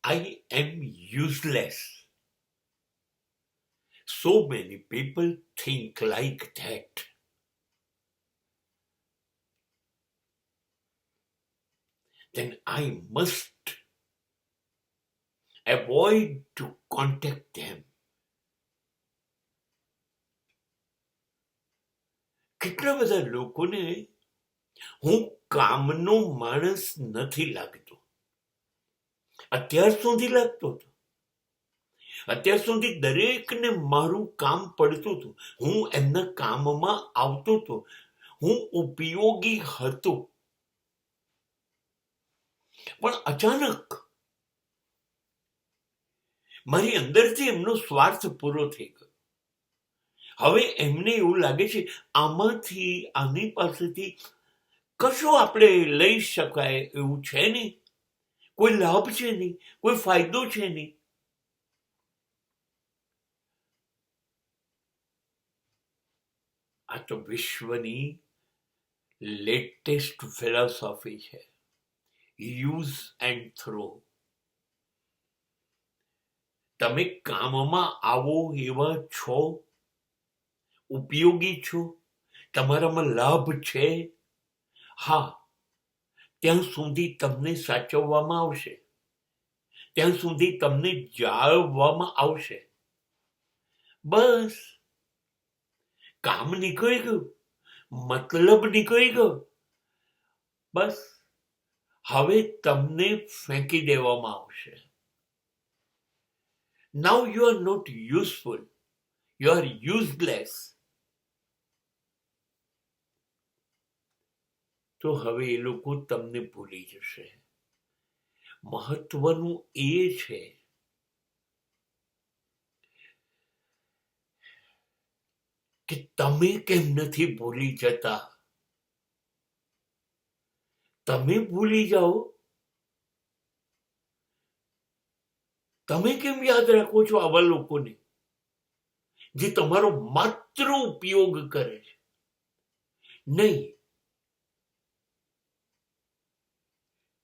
I am useless. So many people think like that. Then I must avoid to contact them. કેટલા બધા લોકોને હું કામનો માણસ નથી લાગતો. અત્યાર સુધી લાગતો હતો. અત્યાર સુધી દરેકને મારું કામ પડતું હતું. હું એમના કામમાં આવતો હતો. હું ઉપયોગી હતો. પણ અચાનક મારી અંદરથી એમનો સ્વાર્થ પૂરો થઈ ગયો. હવે એમને એવું લાગે છે આમાંથી આની પાસેથી કશું આપણે લઈ શકાય એવું છે નહીં. કોઈ લાભ છે નહીં, કોઈ ફાયદો છે નહીં. આ તો વિશ્વની લેટેસ્ટ ફિલોસોફી છે, યુઝ એન્ડ થ્રો. તમે કામમાં આવો એવા છો, ઉપયોગી છો, તમારામાં લાભ છે, હા, ત્યાં સુધી તમને સાચવવામાં આવશે, ત્યાં સુધી તમને જાળવવામાં આવશે. બસ કામ નીકળી ગયું, મતલબ નીકળી ગયો, બસ હવે તમને ફેંકી દેવામાં આવશે. Now you are not useful, you are useless. તો હવે એ લોકો તમને ભૂલી જશે. મહત્વનું એ છે કે તમે કેમ નથી ભૂલી જતા. તમે ભૂલી જાઓ. તમે કેમ યાદ રાખો છો આવા લોકોને જે તમારો માત્ર ઉપયોગ કરે છે? નહીં,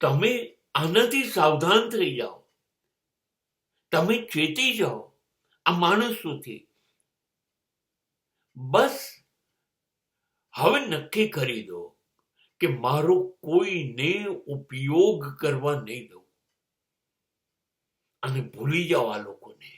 તમે આનાથી સાવધાન થઈ જાઓ. તમે ચેતી જાઓ આ માણસોથી. બસ હવે નક્કી કરી દો કે મારો કોઈને ઉપયોગ કરવા નહીં દઉં. અને ભૂલી જાઓ આ લોકોને.